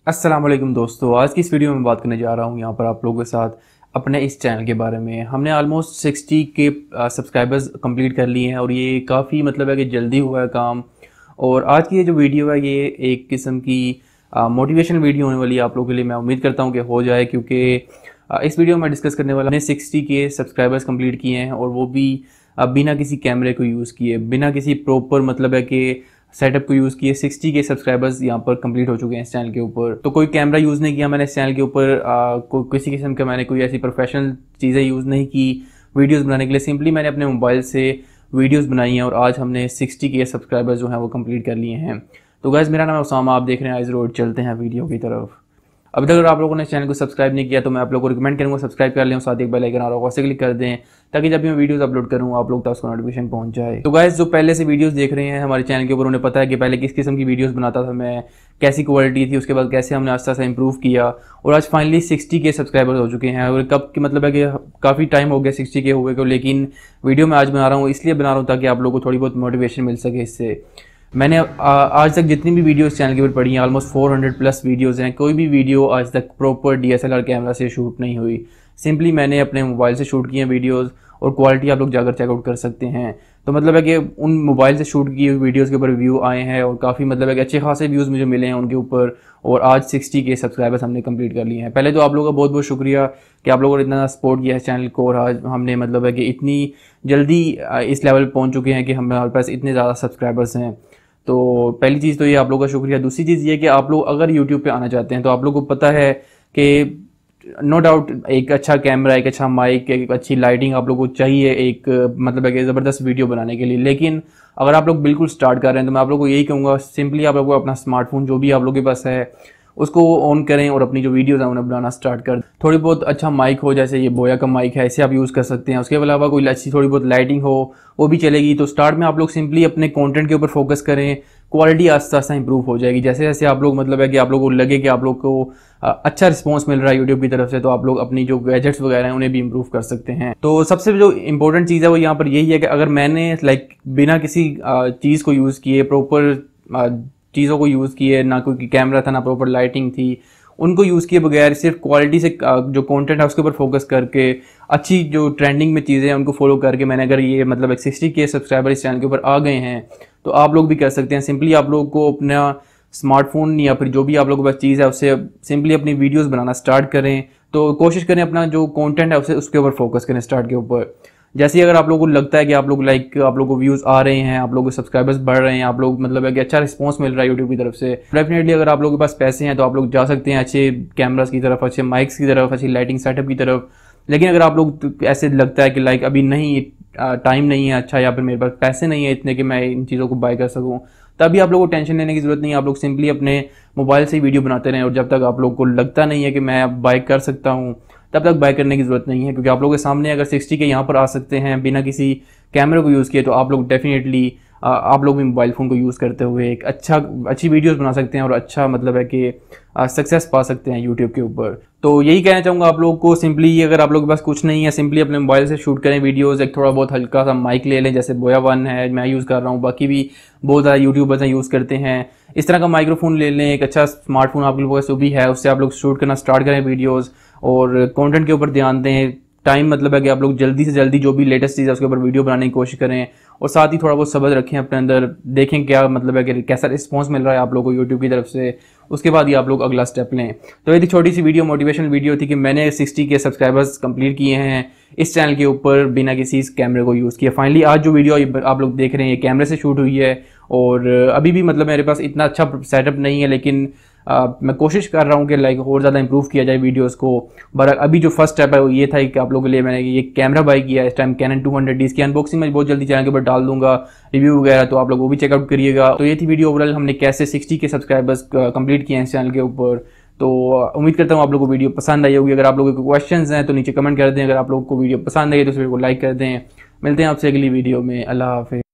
अस्सलाम वालेकुम दोस्तों, आज की इस वीडियो में बात करने जा रहा हूँ यहाँ पर आप लोगों के साथ अपने इस चैनल के बारे में। हमने ऑलमोस्ट 60 के सब्सक्राइबर्स कंप्लीट कर लिए हैं और ये काफ़ी मतलब है कि जल्दी हुआ है काम। और आज की ये जो वीडियो है ये एक किस्म की मोटिवेशनल वीडियो होने वाली है आप लोगों के लिए। मैं उम्मीद करता हूँ कि हो जाए, क्योंकि इस वीडियो में डिस्कस करने वाला हमने 60 के सब्सक्राइबर्स कंप्लीट किए हैं और वो भी बिना किसी कैमरे को यूज़ किए, बिना किसी प्रॉपर मतलब है कि सेटअप को यूज़ किए। 60 के सब्सक्राइबर्स यहाँ पर कंप्लीट हो चुके हैं इस चैनल के ऊपर। तो कोई कैमरा यूज़ नहीं किया मैंने इस चैनल के ऊपर, किसी किस्म का मैंने कोई ऐसी प्रोफेशनल चीज़ें यूज़ नहीं की वीडियोस बनाने के लिए। सिंपली मैंने अपने मोबाइल से वीडियोस बनाई हैं और आज हमने 60 के सब्सक्राइबर्स जो हैं वो कंप्लीट कर लिए हैं। तो गाइस, मेरा नाम है उसामा, आप देख रहे हैं आइज रोड। चलते हैं वीडियो की तरफ। अभी तक अगर आप लोगों ने चैनल को सब्सक्राइब नहीं किया तो मैं आप लोगों को रिकमेंड करूँगा सब्सक्राइब कर लें और साथ एक बेल आइकन आ रहा होगा उसे क्लिक कर दें, ताकि जब भी मैं वीडियोस अपलोड करूँ आप लोग तक उसको नोटिफिकेशन पहुंच जाए। तो गाइस, जो पहले से वीडियोस देख रहे हैं हमारे चैनल के ऊपर, उन्हें पता है कि पहले किस किस्म की वीडियोस बनाता था मैं, कैसी क्वालिटी थी, उसके बाद कैसे हमने आस्ते आस्ते इंप्रूव किया और आज फाइनली 60 के सब्सक्राइबर्स हो चुके हैं। और कब की मतलब है कि काफ़ी टाइम हो गया 60 के हुए को, लेकिन वीडियो मैं आज बना रहा हूँ इसलिए बना रहा हूँ ताकि आप लोगों को थोड़ी बहुत मोटिवेशन मिल सके इससे। मैंने आज तक जितनी भी वीडियोस चैनल के ऊपर पड़ी हैं, ऑलमोस्ट 400 प्लस वीडियोस हैं, कोई भी वीडियो आज तक प्रॉपर DSLR कैमरा से शूट नहीं हुई। सिंपली मैंने अपने मोबाइल से शूट किए हैं वीडियोस और क्वालिटी आप लोग जाकर चेकआउट कर सकते हैं। तो मतलब है कि उन मोबाइल से शूट की हुई वीडियोस के ऊपर व्यू आए हैं और काफ़ी मतलब है कि अच्छे खासे व्यूज़ मुझे मिले हैं उनके ऊपर। और आज 60 के सब्सक्राइबर्स हमने कंप्लीट कर लिए हैं। पहले तो आप लोगों का बहुत बहुत शुक्रिया कि आप लोगों ने इतना सपोर्ट किया है चैनल को और आज हमने मतलब है कि इतनी जल्दी इस लेवल पर पहुँच चुके हैं कि हमारे पास इतने ज़्यादा सब्सक्राइबर्स हैं। तो पहली चीज़ तो ये आप लोगों का शुक्रिया। दूसरी चीज़ ये कि आप लोग अगर यूट्यूब पे आना चाहते हैं तो आप लोगों को पता है कि नो डाउट एक अच्छा कैमरा, एक अच्छा माइक, एक अच्छी लाइटिंग आप लोगों को चाहिए एक मतलब है कि ज़बरदस्त वीडियो बनाने के लिए। लेकिन अगर आप लोग बिल्कुल स्टार्ट कर रहे हैं तो मैं आप लोगों को यही कहूँगा, सिंपली आप लोगों को अपना स्मार्टफोन जो भी आप लोगों के पास है उसको ऑन करें और अपनी जो वीडियोज़ हैं उन्हें बनाना स्टार्ट कर। थोड़ी बहुत अच्छा माइक हो, जैसे ये बोया का माइक है, इसे आप यूज़ कर सकते हैं। उसके अलावा कोई अच्छी थोड़ी बहुत लाइटिंग हो वो भी चलेगी। तो स्टार्ट में आप लोग सिंपली अपने कंटेंट के ऊपर फोकस करें, क्वालिटी आस्ते आस्ते इंप्रूव हो जाएगी। जैसे जैसे आप लोग मतलब है कि आप लोगों को लगे कि आप लोग को अच्छा रिस्पांस मिल रहा है यूट्यूब की तरफ से, तो आप लोग अपनी जो गैजेट्स वगैरह हैं उन्हें भी इंप्रूव कर सकते हैं। तो सबसे जो इंपॉर्टेंट चीज़ है वो यहाँ पर यही है कि अगर मैंने बिना किसी चीज़ को यूज़ किए, प्रॉपर चीज़ों को यूज़ किए, ना कोई कैमरा था ना प्रॉपर लाइटिंग थी, उनको यूज़ किए बगैर सिर्फ क्वालिटी से जो कंटेंट है उसके ऊपर फोकस करके, अच्छी जो ट्रेंडिंग में चीज़ें हैं उनको फॉलो करके मैंने अगर ये मतलब एक 60 के सब्सक्राइबर इस चैनल के ऊपर आ गए हैं तो आप लोग भी कर सकते हैं। सिंपली आप लोग को अपना स्मार्टफोन या फिर जो भी आप लोगों के पास चीज़ है उससे सिंपली अपनी वीडियोस बनाना स्टार्ट करें। तो कोशिश करें अपना जो कंटेंट है उसके ऊपर फोकस करें स्टार्ट के ऊपर। जैसे ही अगर आप लोगों को लगता है कि आप लोग आप लोगों को व्यूज़ आ रहे हैं, आप लोगों के सब्सक्राइबर्स बढ़ रहे हैं, आप लोग मतलब है कि अच्छा रिस्पांस मिल रहा है यूट्यूब की तरफ से, डेफिनेटली अगर आप लोगों के पास पैसे हैं तो आप लोग जा सकते हैं अच्छे कैमरास की तरफ, अच्छे माइक्स की तरफ, अच्छी लाइटिंग सेटअप की तरफ। लेकिन अगर आप लोग ऐसे लगता है कि अभी नहीं, टाइम नहीं है अच्छा, या फिर मेरे पास पैसे नहीं है इतने कि मैं इन चीज़ों को बाय कर सकूँ, तभी आप लोगों को टेंशन लेने की ज़रूरत नहीं है। आप लोग सिंपली अपने मोबाइल से ही वीडियो बनाते रहें और जब तक आप लोग को लगता नहीं है कि मैं अब बाय कर सकता हूँ तब तक बाय करने की ज़रूरत नहीं है। क्योंकि आप लोगों के सामने अगर 60 के यहाँ पर आ सकते हैं बिना किसी कैमरे को यूज़ किए, तो आप लोग डेफिनेटली आप लोग भी मोबाइल फ़ोन को यूज़ करते हुए एक अच्छी वीडियोस बना सकते हैं और अच्छा मतलब है कि सक्सेस पा सकते हैं यूट्यूब के ऊपर। तो यही कहना चाहूँगा आप लोगों को, सिंपली अगर आप लोगों के पास कुछ नहीं है, सिंपली अपने मोबाइल से शूट करें वीडियोस। एक थोड़ा बहुत हल्का सा माइक ले लें, जैसे बोया 1 है मैं यूज़ कर रहा हूँ, बाकी भी बहुत ज़्यादा यूट्यूबर्स हैं यूज़ करते हैं। इस तरह का माइक्रोफोन ले लें, एक अच्छा स्मार्टफोन आप लोगों के पास जो भी है उससे आप लोग शूट करना स्टार्ट करें वीडियोज़ और कॉन्टेंट के ऊपर ध्यान दें। टाइम मतलब है कि आप लोग जल्दी से जल्दी जो भी लेटेस्ट चीज़ है उसके ऊपर वीडियो बनाने की कोशिश करें और साथ ही थोड़ा बहुत सब्र रखें अपने अंदर, देखें क्या मतलब है कि कैसा रिस्पांस मिल रहा है आप लोगों को यूट्यूब की तरफ से, उसके बाद ही आप लोग अगला स्टेप लें। तो ये थी छोटी सी वीडियो, मोटिवेशनल वीडियो थी कि मैंने 60 के सब्सक्राइबर्स कंप्लीट किए हैं इस चैनल के ऊपर बिना किसी कैमरे को यूज़ किया। फाइनली आज जो वीडियो आप लोग देख रहे हैं ये कैमरे से शूट हुई है और अभी भी मतलब मेरे पास इतना अच्छा सेटअप नहीं है, लेकिन मैं कोशिश कर रहा हूँ कि और ज़्यादा इंप्रूव किया जाए वीडियोस को। पर अभी जो फर्स्ट स्टेप है वो ये था कि आप लोगों के लिए मैंने ये कैमरा बाय किया है इस टाइम, कैनन 200D। इसकी अनबॉक्सिंग मैं बहुत जल्दी चैनल के ऊपर डाल दूंगा, रिव्यू वगैरह, तो आप लोग वो भी चेकआउट करिएगा। तो ये थी वीडियो ओवरऑल हमने कैसे 60 के सब्सक्राइबर्स कंप्लीट किए हैं इस चैनल के ऊपर। तो उम्मीद करता हूँ आप लोगों को वीडियो पसंद आई होगी। अगर आप लोगों को क्वेश्चंस हैं तो नीचे कमेंट कर दें, अगर आप लोगों को वीडियो पसंद आई तो इस वीडियो को लाइक कर दें। मिलते हैं आपसे अगली वीडियो में, अल्लाह हाफिज़।